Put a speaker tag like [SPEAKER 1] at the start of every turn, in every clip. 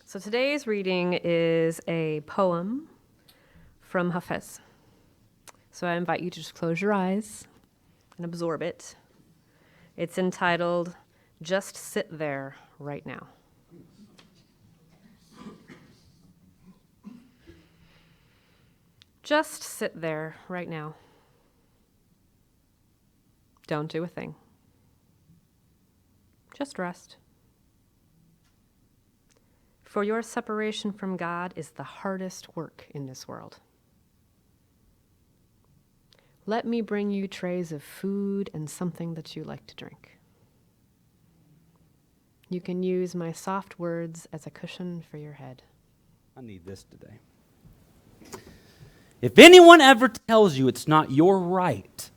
[SPEAKER 1] So today's reading is a poem from Hafez. So I invite you to just close your eyes and absorb it. It's entitled, Just Sit There Right Now. Just sit there right now. Don't do a thing. Just rest. For your separation from God is the hardest work in this world. Let me bring you trays of food and something that you like to drink. You can use my soft words as a cushion for your head.
[SPEAKER 2] I need this today. If anyone ever tells you it's not your right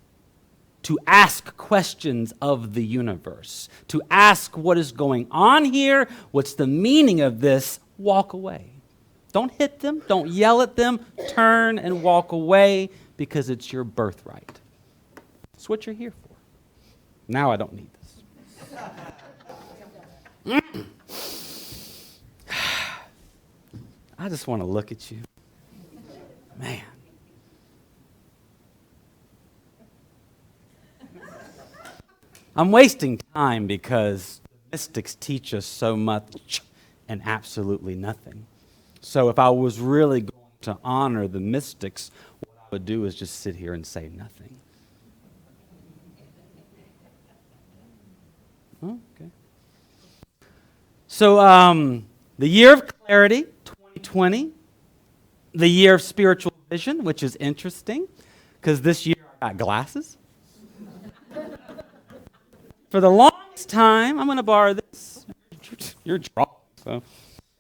[SPEAKER 2] to ask questions of the universe, to ask what is going on here, what's the meaning of this, walk away. Don't hit them, don't yell at them, turn and walk away because it's your birthright. It's what you're here for. Now I don't need this. I just want to look at you. Man. I'm wasting time because mystics teach us so much and absolutely nothing. So if I was really going to honor the mystics, what I would do is just sit here and say nothing. Oh, okay. So the year of clarity, 2020, the year of spiritual vision, which is interesting because this year I got glasses. For the longest time, I'm going to borrow this. You're drunk, so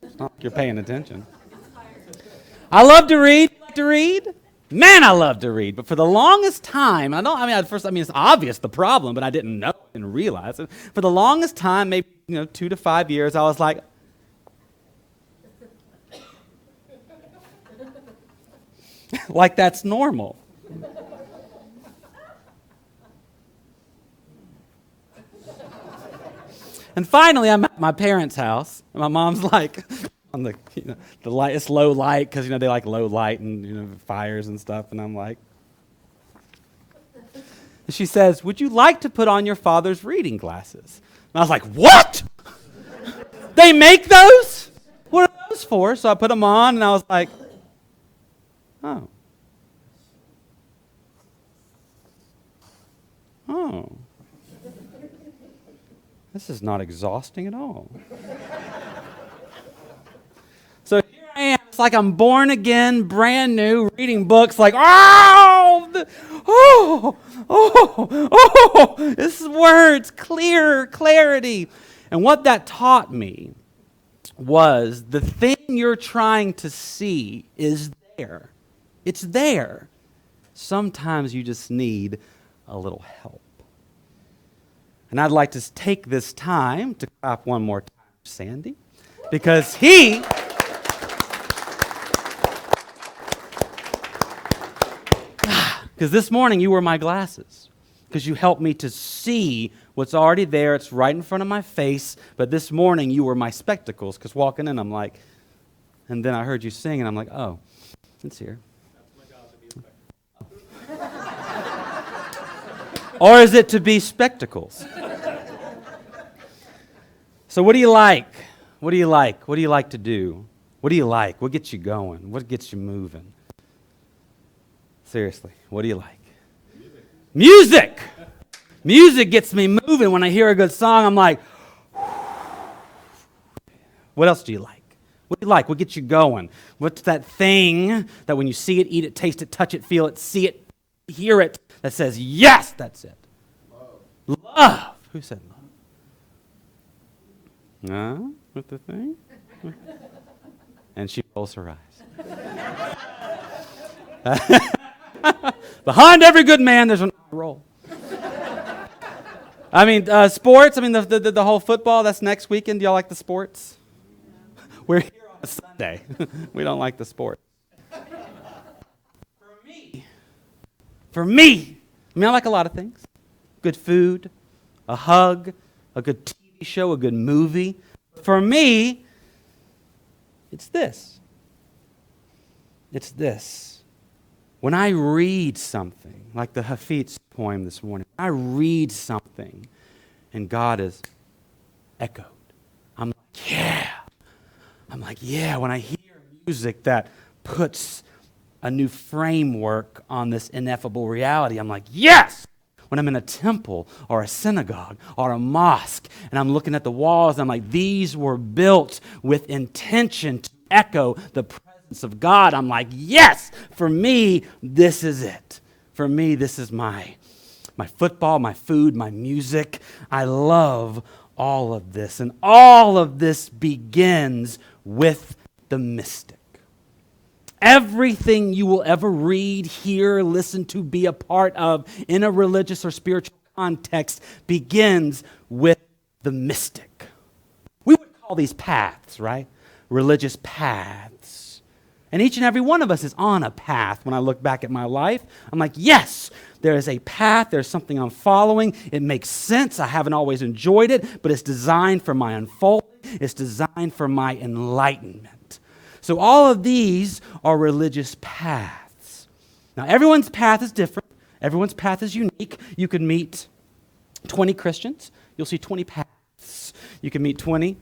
[SPEAKER 2] it's not like you're paying attention. I love to read. You like to read? Man, I love to read. But for the longest time, it's obvious the problem, but I didn't know and realize it. For the longest time, maybe 2 to 5 years, I was like, like that's normal. And finally, I'm at my parents' house, and my mom's like, on the light, it's low light because they like low light and fires and stuff, and I'm like, and she says, "Would you like to put on your father's reading glasses?" And I was like, "What? They make those? What are those for?" So I put them on, and I was like, "Oh, oh." This is not exhausting at all. So here I am. It's like I'm born again, brand new, reading books like, this is words, clear, clarity. And what that taught me was the thing you're trying to see is there. It's there. Sometimes you just need a little help. And I'd like to take this time to clap one more time for Sandy, because because this morning you were my glasses, because you helped me to see what's already there. It's right in front of my face, but this morning you were my spectacles, because walking in I'm like, and then I heard you sing and I'm like, oh, it's here. That's my job to be a spectacle. Or is it to be spectacles? So what do you like? What do you like? What do you like to do? What do you like? What gets you going? What gets you moving? Seriously, what do you like? Music! Music gets me moving. When I hear a good song, I'm like, what else do you like? What do you like? What gets you going? What's that thing that when you see it, eat it, taste it, touch it, feel it, see it, hear it, that says, yes, that's it? Love. Love. Who said love? No? What the thing? And she rolls her eyes. Behind every good man, there's an eye roll. Sports. The whole football. That's next weekend. Do y'all like the sports? We're here on a Sunday. We don't like the sport. For me, I like a lot of things. Good food, a hug, a good TV show, a good movie. For me, It's this. It's this. When I read something, like the Hafitz poem this morning, I read something and God is echoed. I'm like, yeah. I'm like, yeah. When I hear music that puts a new framework on this ineffable reality, I'm like, yes. When I'm in a temple or a synagogue or a mosque and I'm looking at the walls, I'm like, these were built with intention to echo the presence of God. I'm like, yes, for me, this is it. For me, this is my football, my food, my music. I love all of this. And all of this begins with the mystic. Everything you will ever read, hear, listen to, be a part of in a religious or spiritual context begins with the mystic. We would call these paths, right? Religious paths. And each and every one of us is on a path. When I look back at my life, I'm like, yes, there is a path. There's something I'm following. It makes sense. I haven't always enjoyed it, but it's designed for my unfolding. It's designed for my enlightenment. So all of these are religious paths. Now, everyone's path is different. Everyone's path is unique. You could meet 20 Christians. You'll see 20 paths. You can meet 20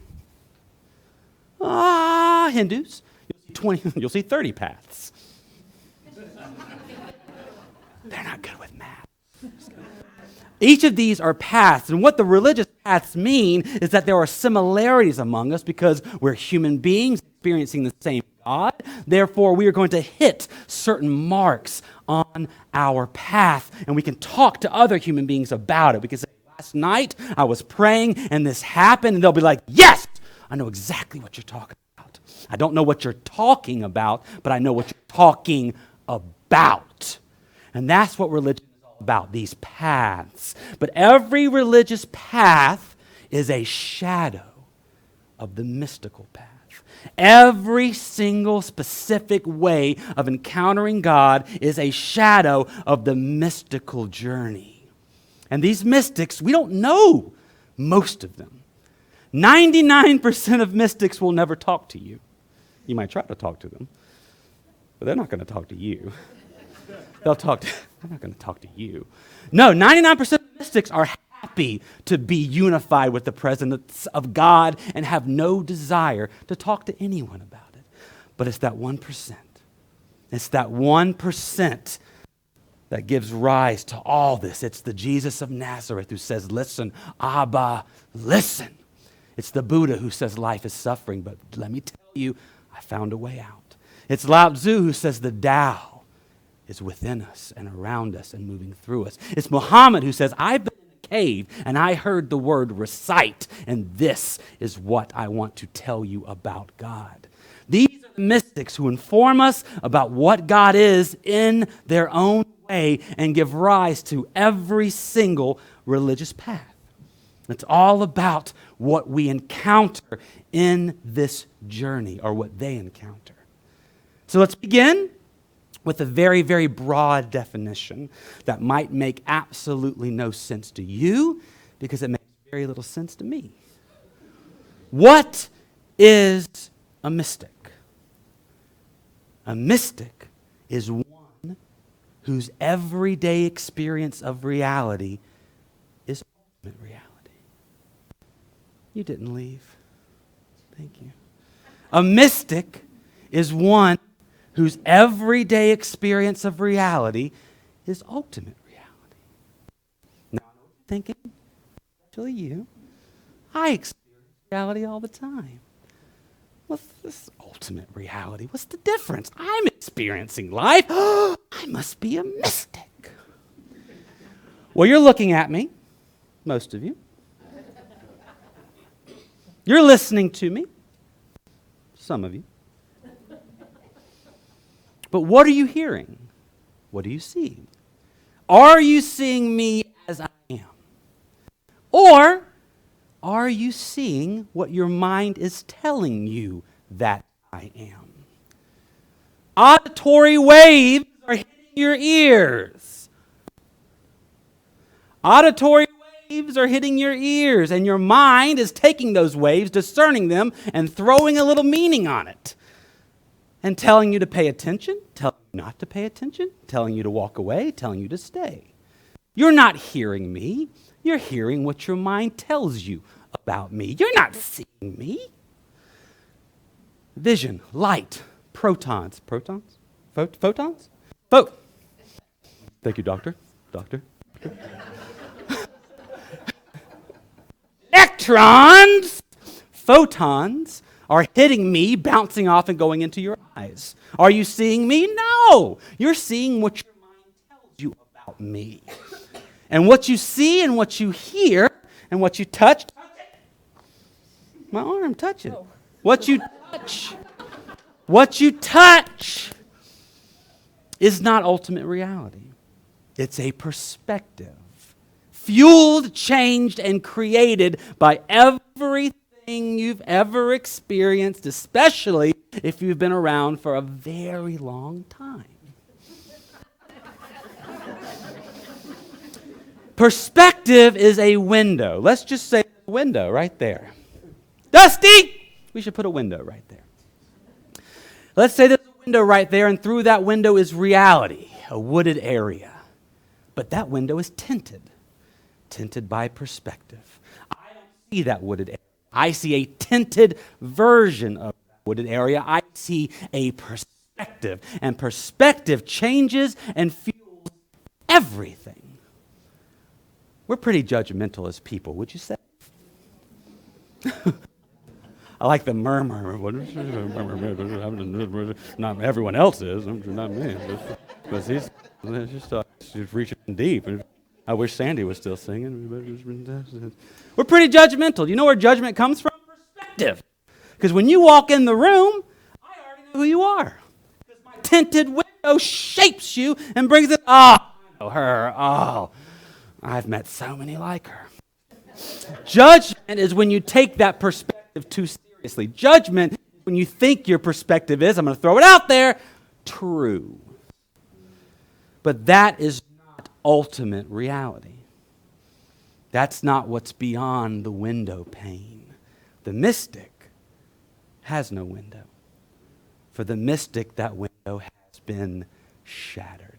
[SPEAKER 2] Hindus. You'll see 30 paths. They're not good with math. Each of these are paths, and what the religious paths mean is that there are similarities among us because we're human beings experiencing the same God. Therefore, we are going to hit certain marks on our path, and we can talk to other human beings about it. We can say, last night I was praying and this happened, and they'll be like, yes, I know exactly what you're talking about. I don't know what you're talking about, but I know what you're talking about. And that's what religion is all about, these paths. But every religious path is a shadow of the mystical path. Every single specific way of encountering God is a shadow of the mystical journey. And these mystics, we don't know most of them. 99% of mystics will never talk to you. You might try to talk to them, but they're not going to talk to you. They're not going to talk to you. No, 99% of mystics are happy to be unified with the presence of God and have no desire to talk to anyone about it. But it's that 1%. It's that 1% that gives rise to all this. It's the Jesus of Nazareth who says, listen, Abba, listen. It's the Buddha who says life is suffering, but let me tell you, I found a way out. It's Lao Tzu who says the Tao is within us and around us and moving through us. It's Muhammad who says, I've been in a cave and I heard the word recite, and this is what I want to tell you about God. These are the mystics who inform us about what God is in their own way and give rise to every single religious path. It's all about what we encounter in this journey, or what they encounter. So let's begin with a very, very broad definition that might make absolutely no sense to you because it makes very little sense to me. What is a mystic? A mystic is one whose everyday experience of reality is ultimate reality. You didn't leave. Thank you. A mystic is one whose everyday experience of reality is ultimate reality. Now, I know what you're thinking, especially you. I experience reality all the time. What's this ultimate reality? What's the difference? I'm experiencing life. I must be a mystic. Well, you're looking at me, most of you. You're listening to me, some of you. But what are you hearing? What are you seeing? Are you seeing me as I am? Or are you seeing what your mind is telling you that I am? Auditory waves are hitting your ears. Auditory waves are hitting your ears, and your mind is taking those waves, discerning them, and throwing a little meaning on it. and telling you to pay attention, telling you not to pay attention, telling you to walk away, telling you to stay. You're not hearing me. You're hearing what your mind tells you about me. You're not seeing me. Vision, light, protons. Protons? Photons? Thank you, doctor. Electrons, photons are hitting me, bouncing off and going into your eyes. Are you seeing me? No. You're seeing what your mind tells you about me. And what you see and what you hear and what you touch it. My arm, touch it. What you touch is not ultimate reality. It's a perspective. Fueled, changed, and created by everything you've ever experienced, especially if you've been around for a very long time. Perspective is a window. Let's just say a window right there. Dusty! We should put a window right there. Let's say there's a window right there, and through that window is reality, a wooded area. But that window is tinted by perspective. I don't see that wooded area. I see a tinted version of that wooded area. I see a perspective, and perspective changes and fuels everything. We're pretty judgmental as people, would you say? I like the murmur. Not everyone else is, not me. But he's reaching deep. I wish Sandy was still singing. We're pretty judgmental. You know where judgment comes from? Perspective. Because when you walk in the room, I already know who you are. Because my tinted window shapes you and brings it, I know her. Oh, I've met so many like her. Judgment is when you take that perspective too seriously. Judgment is when you think your perspective is, I'm going to throw it out there, true. But that is not ultimate reality. That's not what's beyond the window pane. The mystic has no window. For the mystic, that window has been shattered.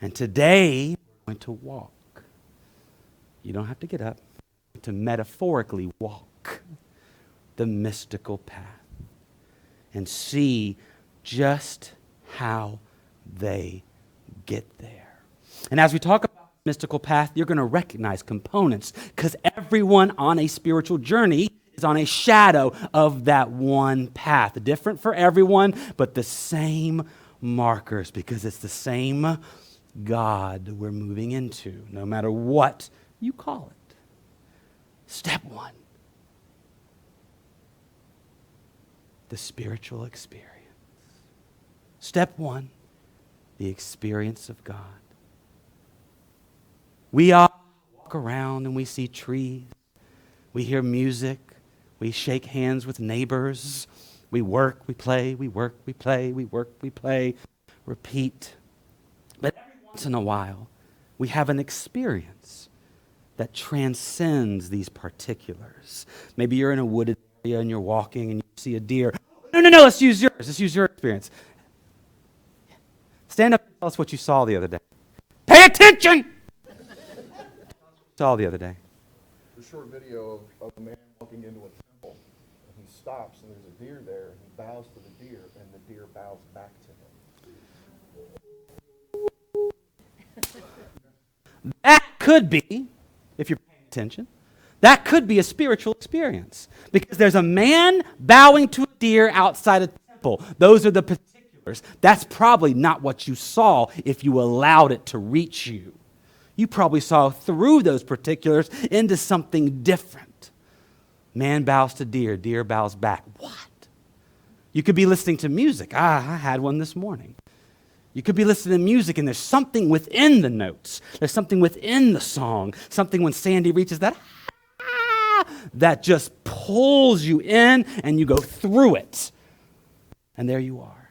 [SPEAKER 2] And today, we're going to walk. You don't have to get up. To metaphorically walk the mystical path and see just how they get there. And as we talk about the mystical path, you're going to recognize components because everyone on a spiritual journey is on a shadow of that one path. Different for everyone, but the same markers because it's the same God we're moving into, no matter what you call it. Step one, the spiritual experience. Step one, the experience of God. We all walk around and we see trees. We hear music. We shake hands with neighbors. We work, we play, we work, we play, we work, we play, repeat. But every once in a while, we have an experience that transcends these particulars. Maybe you're in a wooded area and you're walking and you see a deer. No, let's use yours. Let's use your experience. Stand up and tell us what you saw the other day. Pay attention! What you saw the other day.
[SPEAKER 3] A short video of a man walking into a temple, and he stops, and there's a deer there, and he bows to the deer, and the deer bows back to him.
[SPEAKER 2] That could be, if you're paying attention, that could be a spiritual experience. Because there's a man bowing to a deer outside a temple. Those are the particulars. That's probably not what you saw if you allowed it to reach you. You probably saw through those particulars into something different. Man bows to deer, deer bows back. What? You could be listening to music. I had one this morning. You could be listening to music and there's something within the notes. There's something within the song. Something when Sandy reaches that, that just pulls you in and you go through it. And there you are.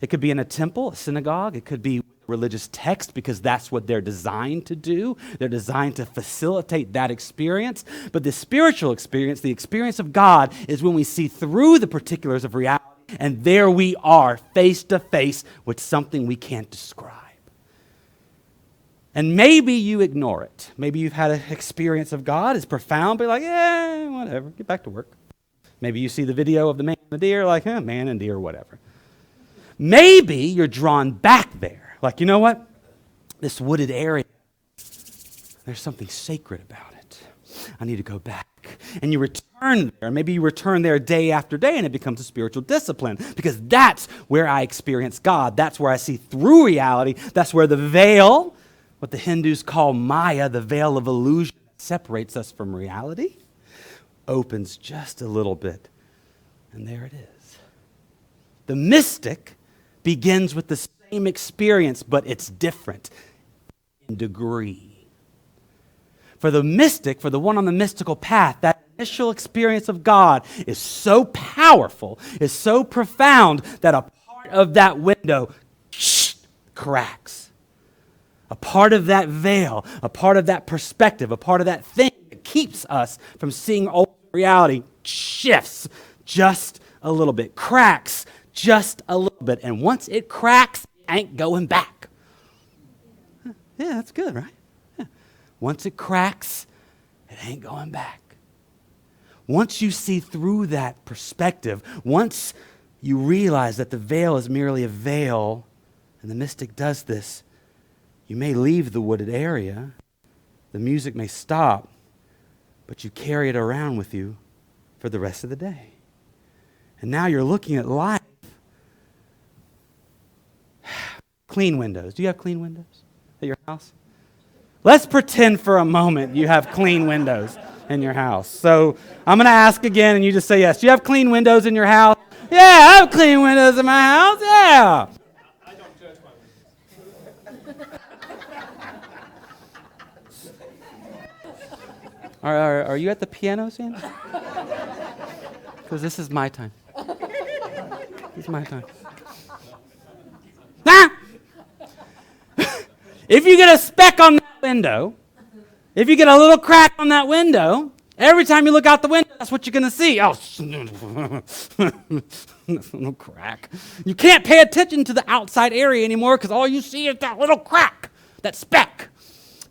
[SPEAKER 2] It could be in a temple, a synagogue. It could be religious text because that's what they're designed to do. They're designed to facilitate that experience. But the spiritual experience, the experience of God, is when we see through the particulars of reality And there we are, face to face with something we can't describe. And maybe you ignore it. Maybe you've had an experience of God. It's profound, but you're like, yeah, whatever, get back to work. Maybe you see the video of the man and the deer, like, man and deer, whatever. Maybe you're drawn back there. Like, you know what? This wooded area, there's something sacred about it. I need to go back. And you return there. Maybe you return there day after day, and it becomes a spiritual discipline, because that's where I experience God. That's where I see through reality. That's where the veil, what the Hindus call Maya, the veil of illusion that separates us from reality, opens just a little bit. And there it is. The mystic begins with the same experience, but it's different in degree. For the mystic, for the one on the mystical path, that initial experience of God is so powerful, is so profound, that a part of that window cracks. A part of that veil, a part of that perspective, a part of that thing that keeps us from seeing ultimate reality shifts just a little bit, cracks just a little bit. And once it cracks, it ain't going back. Yeah, that's good, right? Yeah. Once it cracks, it ain't going back. Once you see through that perspective, once you realize that the veil is merely a veil, and the mystic does this, you may leave the wooded area, the music may stop, but you carry it around with you for the rest of the day. And now you're looking at life. Clean windows. Do you have clean windows at your house? Let's pretend for a moment you have clean windows in your house. So I'm going to ask again, and you just say yes. Do you have clean windows in your house? Yeah, I have clean windows in my house. Yeah.
[SPEAKER 4] I don't judge my windows.
[SPEAKER 2] Are you at the piano, Sandy? Because this is my time. It's my time. Ah! If you get a speck on that window, if you get a little crack on that window, every time you look out the window, that's what you're going to see. Oh, no crack. You can't pay attention to the outside area anymore because all you see is that little crack, that speck.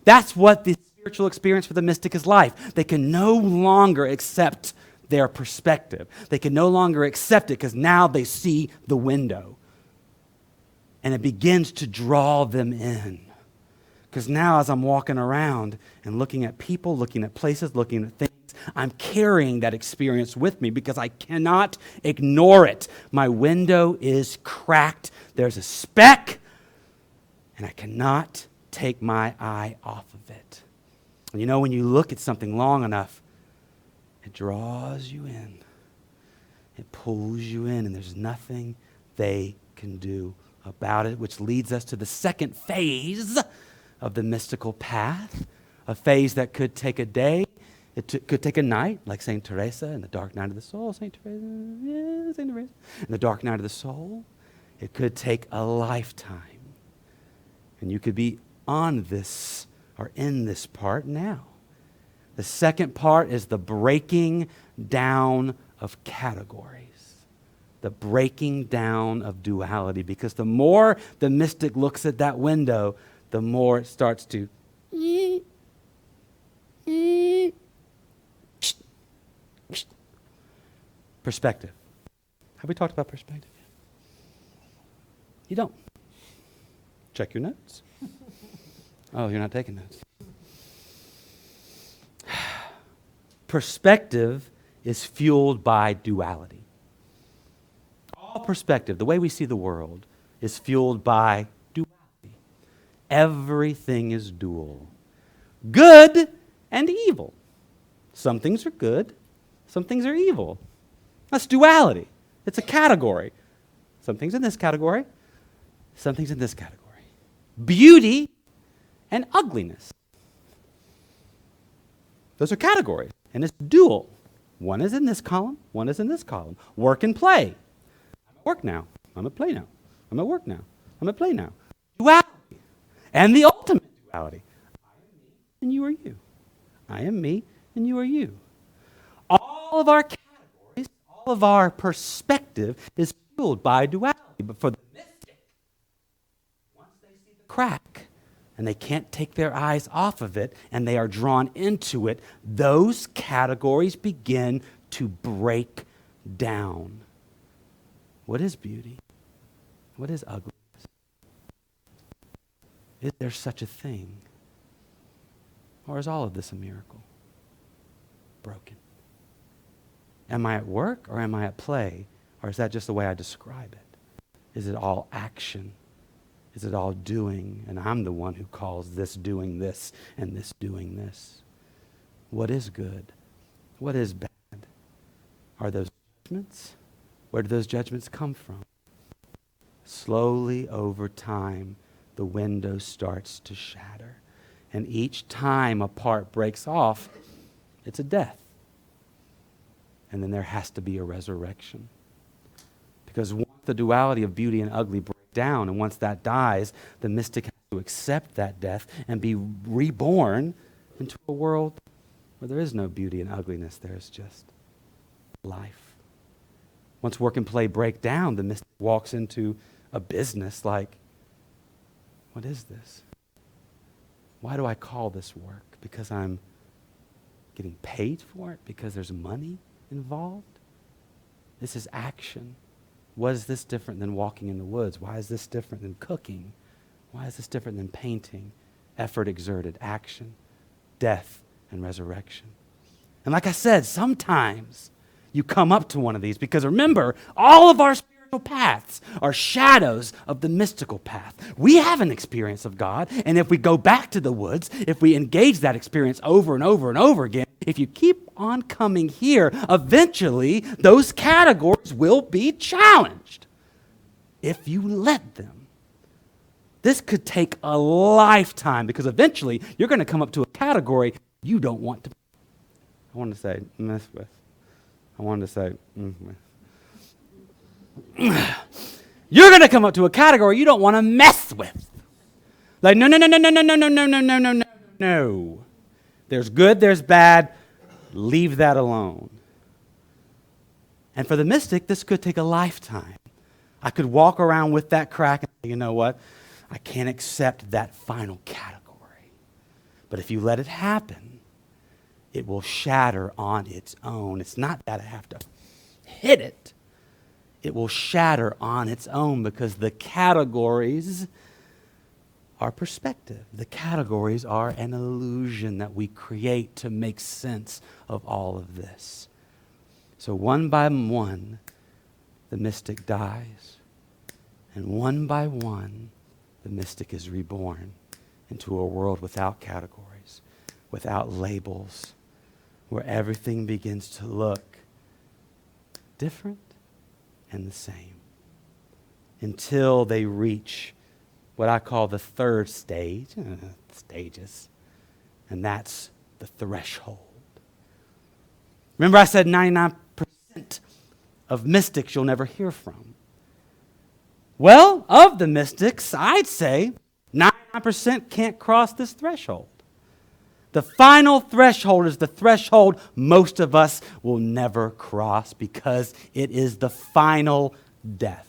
[SPEAKER 2] That's what the spiritual experience for the mystic is like. They can no longer accept their perspective. They can no longer accept it because now they see the window. And it begins to draw them in. Because now as I'm walking around and looking at people, looking at places, looking at things, I'm carrying that experience with me because I cannot ignore it. My window is cracked. There's a speck, and I cannot take my eye off of it. And you know, when you look at something long enough, it draws you in. It pulls you in, and there's nothing they can do about it, which leads us to the second phase of the mystical path, a phase that could take a day, could take a night, like St. Teresa in the dark night of the soul. St. Teresa, yeah, St. Teresa. In the dark night of the soul, it could take a lifetime. And you could be on this or in this part now. The second part is the breaking down of categories. The breaking down of duality. Because the more the mystic looks at that window, the more it starts to perspective. Have we talked about perspective yet? You don't. Check your notes. Oh, you're not taking notes. Perspective is fueled by duality. All perspective, the way we see the world, is fueled by duality. Everything is dual. Good and evil. Some things are good, some things are evil. That's duality. It's a category. Some things in this category, some things in this category. Beauty and ugliness. Those are categories, and it's dual. One is in this column, one is in this column. Work and play. I'm at work now. I'm at play now. I'm at work now. I'm at play now. Duality. And the ultimate duality. I am me and you are you. I am me and you are you. All of our categories, all of our perspective is ruled by duality. But for the mystic, once they see the crack and they can't take their eyes off of it and they are drawn into it, those categories begin to break down. What is beauty? What is ugliness? Is there such a thing? Or is all of this a miracle? Broken. Am I at work or am I at play? Or is that just the way I describe it? Is it all action? Is it all doing? And I'm the one who calls this doing this and this doing this. What is good? What is bad? Are those judgments? Where do those judgments come from? Slowly over time, the window starts to shatter. And each time a part breaks off, it's a death. And then there has to be a resurrection. Because once the duality of beauty and ugly break down, and once that dies, the mystic has to accept that death and be reborn into a world where there is no beauty and ugliness. There is just life. Once work and play break down, the mystic walks into a business like, what is this? Why do I call this work? Because I'm getting paid for it? Because there's money involved? This is action. What is this different than walking in the woods? Why is this different than cooking? Why is this different than painting? Effort exerted, action, death, and resurrection. And like I said, sometimes you come up to one of these because remember, all of our spiritual paths are shadows of the mystical path. We have an experience of God, and if we go back to the woods, if we engage that experience over and over and over again, if you keep on coming here, eventually those categories will be challenged if you let them. This could take a lifetime because eventually you're going to come up to a category you don't want to, I want to say, mess with. I wanted to say, you're going to come up to a category you don't want to mess with. Like, no. There's good, there's bad. Leave that alone. And for the mystic, this could take a lifetime. I could walk around with that crack and say, you know what? I can't accept that final category. But if you let it happen, it will shatter on its own. It's not that I have to hit it. It will shatter on its own because the categories are perspective. The categories are an illusion that we create to make sense of all of this. So one by one, the mystic dies. And one by one, the mystic is reborn into a world without categories, without labels, where everything begins to look different and the same until they reach what I call the third stage, stages, and that's the threshold. Remember I said 99% of mystics you'll never hear from. Well, of the mystics, I'd say 99% can't cross this threshold. The final threshold is the threshold most of us will never cross because it is the final death.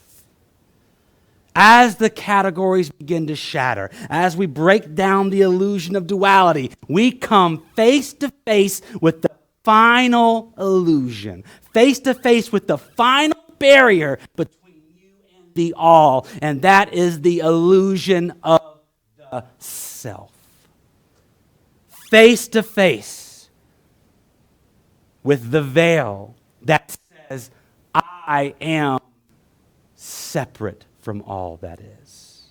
[SPEAKER 2] As the categories begin to shatter, as we break down the illusion of duality, we come face to face with the final illusion, face to face with the final barrier between you and the all, and that is the illusion of the self. Face to face with the veil that says, I am separate from all that is.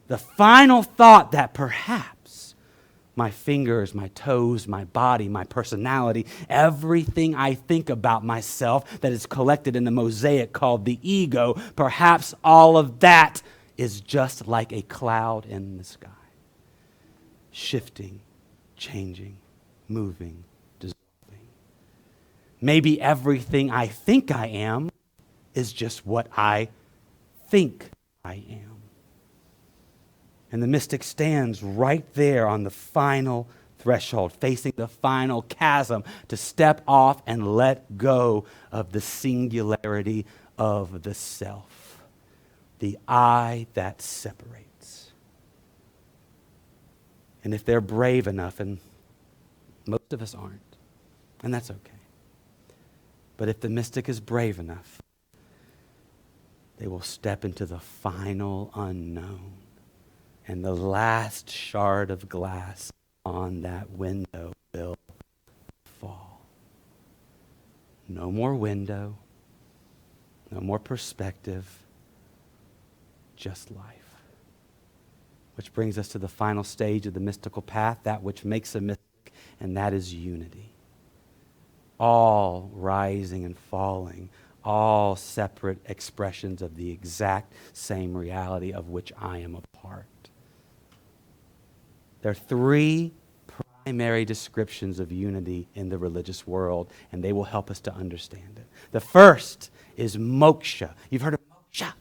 [SPEAKER 2] The final thought that perhaps my fingers, my toes, my body, my personality, everything I think about myself that is collected in the mosaic called the ego, perhaps all of that is just like a cloud in the sky. Shifting, changing, moving, dissolving. Maybe everything I think I am is just what I think I am. And the mystic stands right there on the final threshold, facing the final chasm to step off and let go of the singularity of the self, the I that separates. And if they're brave enough, and most of us aren't, and that's okay, but if the mystic is brave enough, they will step into the final unknown, and the last shard of glass on that window will fall. No more window, no more perspective, just life. Which brings us to the final stage of the mystical path, that which makes a mystic, and that is unity. All rising and falling, all separate expressions of the exact same reality of which I am a part. There are three primary descriptions of unity in the religious world, and they will help us to understand it. The first is moksha. You've heard of moksha?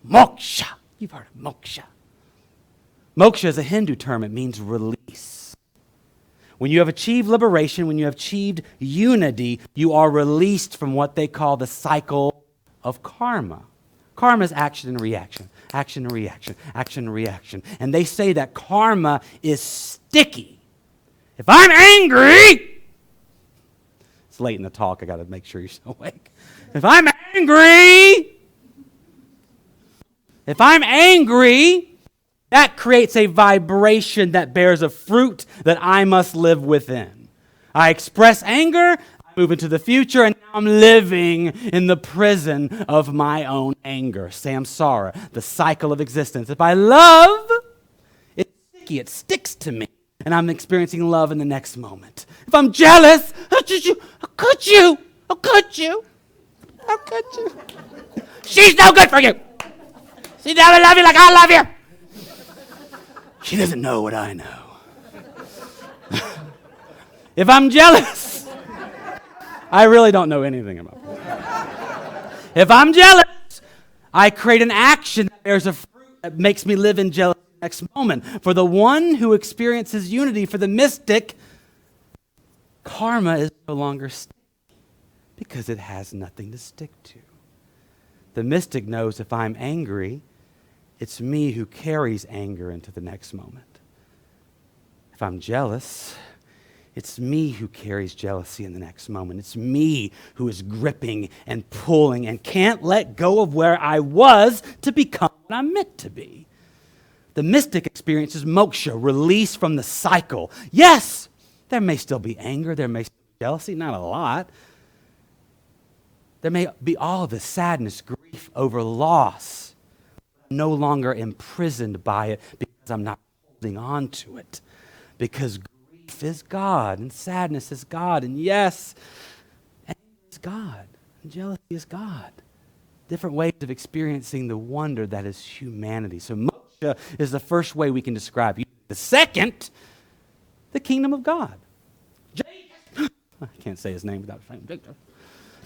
[SPEAKER 2] Moksha. You've heard of moksha. Moksha is a Hindu term. It means release. When you have achieved liberation, when you have achieved unity, you are released from what they call the cycle of karma. Karma is action and reaction, action and reaction, action and reaction. And they say that karma is sticky. If I'm angry, it's late in the talk, I got to make sure you're awake. If I'm angry, that creates a vibration that bears a fruit that I must live within. I express anger, I move into the future, and now I'm living in the prison of my own anger. Samsara, the cycle of existence. If I love, it's sticky, it sticks to me, and I'm experiencing love in the next moment. If I'm jealous, how could you? She's no good for you. She doesn't love you like I love you. She doesn't know what I know. If I'm jealous, I really don't know anything about this. If I'm jealous, I create an action that bears a fruit that makes me live in jealousy the next moment. For the one who experiences unity, for the mystic, karma is no longer sticky because it has nothing to stick to. The mystic knows if I'm angry, it's me who carries anger into the next moment. If I'm jealous, it's me who carries jealousy in the next moment. It's me who is gripping and pulling and can't let go of where I was to become what I'm meant to be. The mystic experiences moksha, release from the cycle. Yes, there may still be anger, there may still be jealousy, not a lot. There may be all of the sadness, grief over loss. I'm no longer imprisoned by it because I'm not holding on to it. Because grief is God and sadness is God. And yes, anger is God and jealousy is God. Different ways of experiencing the wonder that is humanity. So moksha is the first way we can describe you. The second, the kingdom of God. I can't say his name without saying Jacob.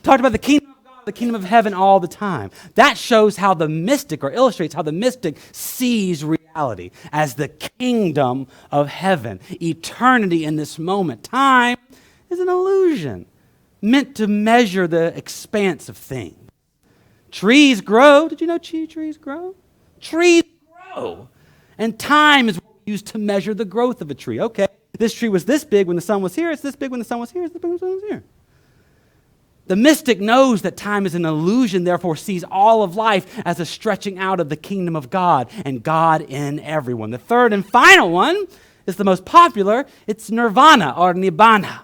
[SPEAKER 2] Talked about the kingdom of God, the kingdom of heaven all the time. That shows how the mystic, or illustrates how the mystic sees reality as the kingdom of heaven. Eternity in this moment. Time is an illusion meant to measure the expanse of things. Trees grow. Did you know trees grow? Trees grow. And time is what we use to measure the growth of a tree. Okay, this tree was this big when the sun was here. It's this big when the sun was here. It's this big when the sun was here. The mystic knows that time is an illusion, therefore sees all of life as a stretching out of the kingdom of God and God in everyone. The third and final one is the most popular. It's nirvana or nibbana.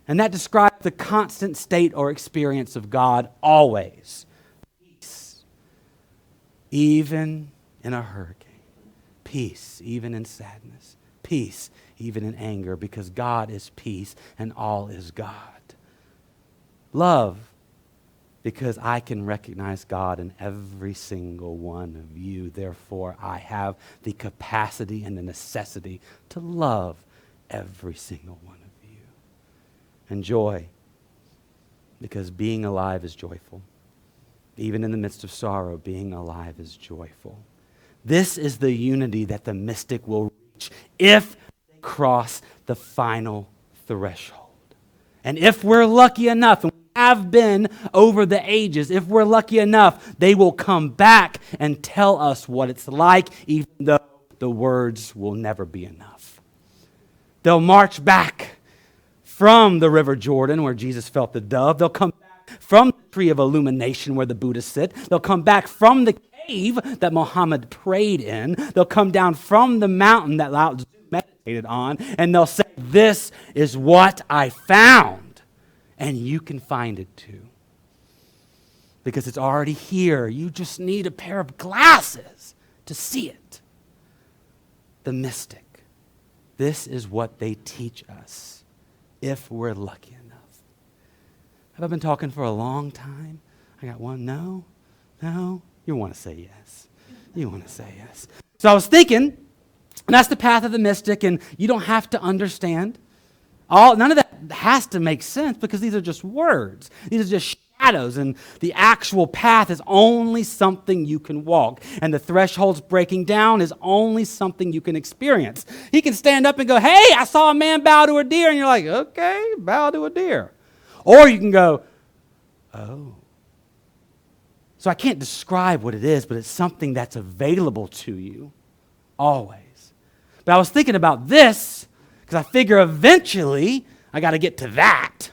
[SPEAKER 2] And that describes the constant state or experience of God always. Peace, even in a hurricane. Peace, even in sadness. Peace, even in anger, because God is peace and all is God. Love, because I can recognize God in every single one of you. Therefore, I have the capacity and the necessity to love every single one of you. And joy, because being alive is joyful. Even in the midst of sorrow, being alive is joyful. This is the unity that the mystic will reach if they cross the final threshold. And if we're lucky enough, and we have been over the ages, if we're lucky enough, they will come back and tell us what it's like, even though the words will never be enough. They'll march back from the River Jordan where Jesus felt the dove. They'll come back from the tree of illumination where the Buddhists sit. They'll come back from the cave that Muhammad prayed in. They'll come down from the mountain that Lao Tzu meditated on, and they'll say, this is what I found, and you can find it too. Because it's already here. You just need a pair of glasses to see it. The mystic. This is what they teach us, if we're lucky enough. Have I been talking for a long time? I got one. No? You want to say yes. You want to say yes. So I was thinking, and that's the path of the mystic, and you don't have to understand. None of that has to make sense because these are just words. These are just shadows, and the actual path is only something you can walk, and the thresholds breaking down is only something you can experience. He can stand up and go, hey, I saw a man bow to a deer, and you're like, okay, bow to a deer. Or you can go, oh. So I can't describe what it is, but it's something that's available to you always. But I was thinking about this because I figure eventually I got to get to that.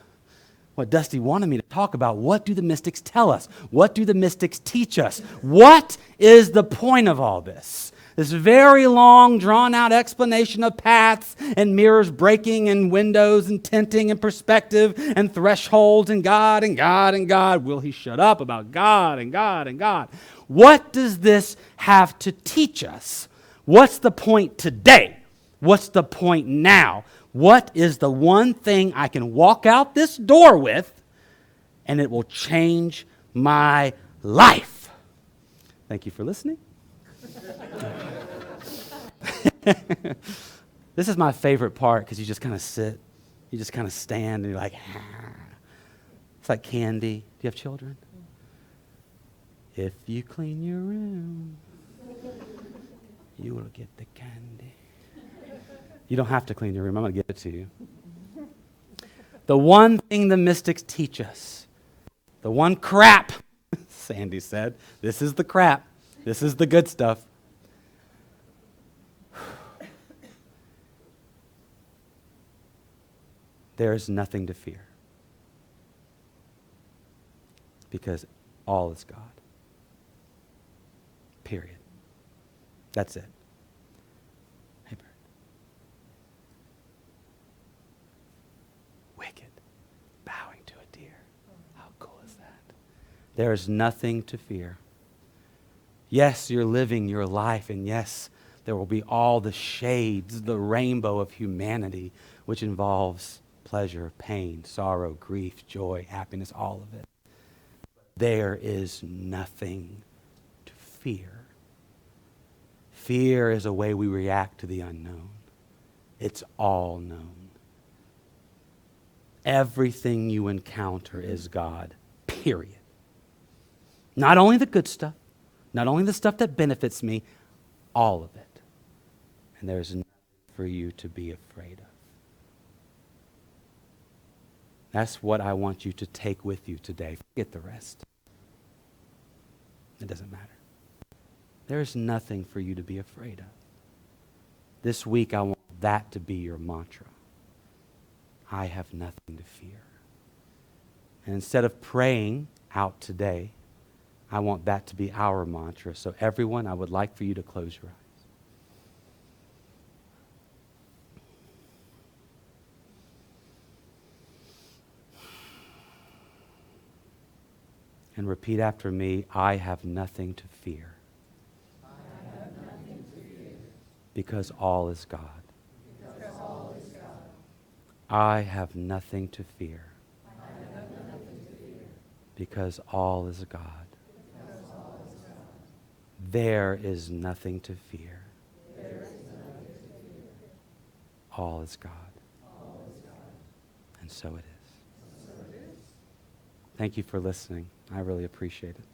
[SPEAKER 2] What Dusty wanted me to talk about. What do the mystics tell us? What do the mystics teach us? What is the point of all this? This very long, drawn-out explanation of paths and mirrors breaking and windows and tinting and perspective and thresholds and God and God and God. Will he shut up about God and God and God? What does this have to teach us? What's the point today? What's the point now? What is the one thing I can walk out this door with and it will change my life? Thank you for listening. This is my favorite part because you just kind of sit, you just kind of stand, and you're like, ah. It's like candy. Do you have children? If you clean your room, you will get the candy. You don't have to clean your room. I'm going to give it to you. The one thing the mystics teach us, the one crap, Sandy said, this is the crap. This is the good stuff. There is nothing to fear because all is God. Period. That's it. Hey, bird. Wicked, bowing to a deer. How cool is that? There is nothing to fear. Yes, you're living your life, and yes, there will be all the shades, the rainbow of humanity, which involves pleasure, pain, sorrow, grief, joy, happiness, all of it. There is nothing to fear. Fear is a way we react to the unknown. It's all known. Everything you encounter is God, period. Not only the good stuff, not only the stuff that benefits me, all of it. And there's nothing for you to be afraid of. That's what I want you to take with you today. Forget the rest. It doesn't matter. There's nothing for you to be afraid of. This week, I want that to be your mantra. I have nothing to fear. And instead of praying out today, I want that to be our mantra. So everyone, I would like for you to close your eyes. And repeat after me, I have nothing to fear. I have nothing to fear. Because all is God. Because all is God. I have nothing to fear. I have nothing to fear. Because all is God. Because all is God. There is nothing to fear. There is nothing to fear. All is God. All is God. And so it is. So it is. Thank you for listening. I really appreciate it.